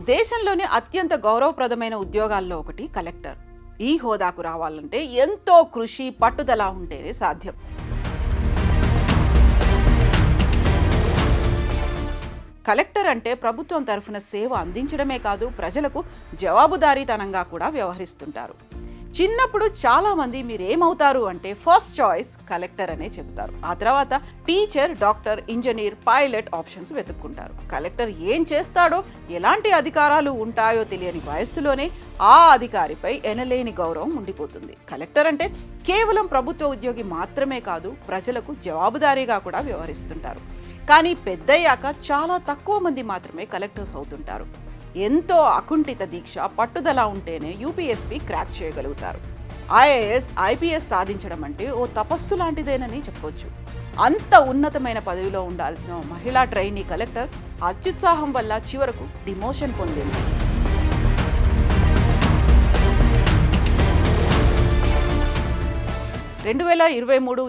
దేశంలోని అత్యంత గౌరవప్రదమైన ఉద్యోగాల్లో ఒకటి కలెక్టర్. ఈ హోదాకు రావాలంటే ఎంతో కృషి పట్టుదల ఉంటేనే సాధ్యం. కలెక్టర్ అంటే ప్రభుత్వం తరఫున సేవ అందించడమే కాదు, ప్రజలకు జవాబుదారీతనంగా కూడా వ్యవహరిస్తుంటారు. చిన్నప్పుడు చాలా మంది మీరేమవుతారు అంటే ఫస్ట్ చాయిస్ కలెక్టర్ అనే చెబుతారు. ఆ తర్వాత teacher, doctor, engineer, pilot options వెతుక్కుంటారు. కలెక్టర్ ఏం చేస్తాడో, ఎలాంటి అధికారాలు ఉంటాయో తెలియని వయస్సులోనే ఆ అధికారిపై ఎనలేని గౌరవం ఉండిపోతుంది. కలెక్టర్ అంటే కేవలం ప్రభుత్వ ఉద్యోగి మాత్రమే కాదు, ప్రజలకు జవాబుదారీగా కూడా వ్యవహరిస్తుంటారు. కానీ పెద్దయ్యాక చాలా తక్కువ మంది మాత్రమే కలెక్టర్స్ అవుతుంటారు. ఎంతో అకుంఠిత దీక్ష, పట్టుదల ఉంటేనే యూపీఎస్పీ క్రాక్ చేయగలుగుతారు. ఐఏఎస్, ఐపీఎస్ సాధించడం అంటే ఓ తపస్సు లాంటిదేనని చెప్పొచ్చు. అంత ఉన్నతమైన పదవిలో ఉండాల్సిన మహిళా ట్రైనీ కలెక్టర్ అత్యుత్సాహం వల్ల చివరకు డిమోషన్ పొందింది.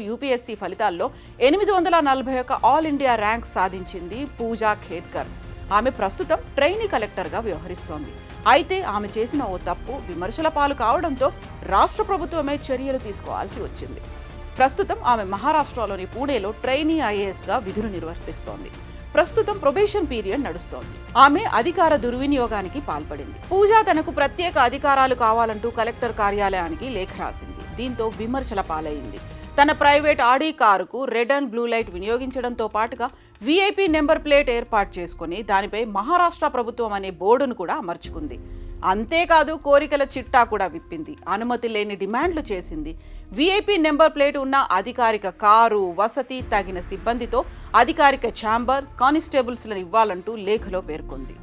యూపీఎస్సీ ఫలితాల్లో 841 ఆల్ ఇండియా ర్యాంక్ సాధించింది పూజా ఖేద్కర్. ఆమె ప్రస్తుతం ట్రైనీ కలెక్టర్గా వ్యవహరిస్తోంది. అయితే ఆమె చేసిన ఓ తప్పు విమర్శల పాలు కావడంతో రాష్ట్ర ప్రభుత్వమే చర్యలు తీసుకోవాల్సి వచ్చింది. ప్రస్తుతం ఆమె మహారాష్ట్రలోని పూణేలో ట్రైనీ ఐఏఎస్గా విధులు నిర్వర్తిస్తోంది. ప్రస్తుతం ప్రొబేషన్ పీరియడ్ నడుస్తోంది. ఆమె అధికార దుర్వినియోగానికి పాల్పడింది. పూజ తనకు ప్రత్యేక అధికారాలు కావాలంటూ కలెక్టర్ కార్యాలయానికి లేఖ రాసింది. దీంతో విమర్శల పాలైంది. తన ప్రైవేట్ ఆడి కారుకు రెడ్ అండ్ బ్లూ లైట్ వినియోగించడంతో పాటుగా విఐపి నెంబర్ ప్లేట్ ఏర్పాటు చేసుకుని దానిపై మహారాష్ట్ర ప్రభుత్వం అనే బోర్డును కూడా అమర్చుకుంది. అంతేకాదు కోరికల చిట్టా కూడా విప్పింది. అనుమతి లేని డిమాండ్లు చేసింది. విఐపి నెంబర్ ప్లేట్ ఉన్న అధికారిక కారు, వసతి, తగిన సిబ్బందితో అధికారిక ఛాంబర్, కానిస్టేబుల్స్లను ఇవ్వాలంటూ లేఖలో పేర్కొంది.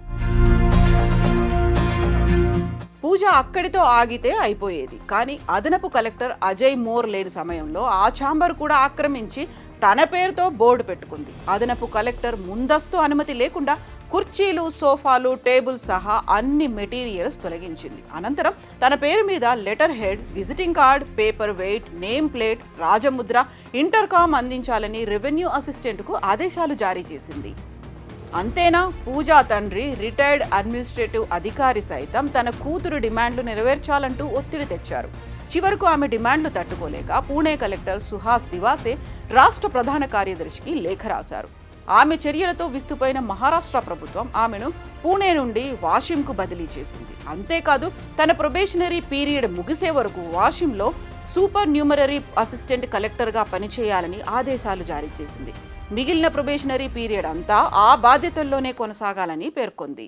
పూజ అక్కడితో ఆగితే అయిపోయేది. కానీ అదనపు కలెక్టర్ అజయ్ మోర్ లేని సమయంలో ఆ ఛాంబర్ కూడా ఆక్రమించి తన పేరుతో బోర్డు పెట్టుకుంది. అదనపు కలెక్టర్ ముందస్తు అనుమతి లేకుండా కుర్చీలు, సోఫాలు, టేబుల్ సహా అన్ని మెటీరియల్స్ తొలగించింది. అనంతరం తన పేరు మీద letter head, visiting card, paper weight, name plate, రాజముద్ర, ఇంటర్కామ్ అందించాలని రెవెన్యూ అసిస్టెంట్కు ఆదేశాలు జారీ చేసింది. అంతేనా, పూజా తండ్రి రిటైర్డ్ అడ్మినిస్ట్రేటివ్ అధికారి సైతం తన కూతురు డిమాండ్లు నెరవేర్చాలంటూ ఒత్తిడి తెచ్చారు. చివరకు ఆమె డిమాండ్లు తట్టుకోలేక పూణే కలెక్టర్ సుహాస్ దివాసే రాష్ట్ర ప్రధాన కార్యదర్శికి లేఖ రాశారు. ఆమె చర్యలతో విస్తుపోయిన మహారాష్ట్ర ప్రభుత్వం ఆమెను పూణే నుండి వాషింకు బదిలీ చేసింది. అంతేకాదు తన ప్రొబేషనరీ పీరియడ్ ముగిసే వరకు వాషింలో సూపర్ న్యూమరరీ అసిస్టెంట్ కలెక్టర్గా పనిచేయాలని ఆదేశాలు జారీ చేసింది. మిగిలిన ప్రొబేషనరీ పీరియడ్ అంతా ఆ బాధ్యతల్లోనే కొనసాగాలని పేర్కొంది.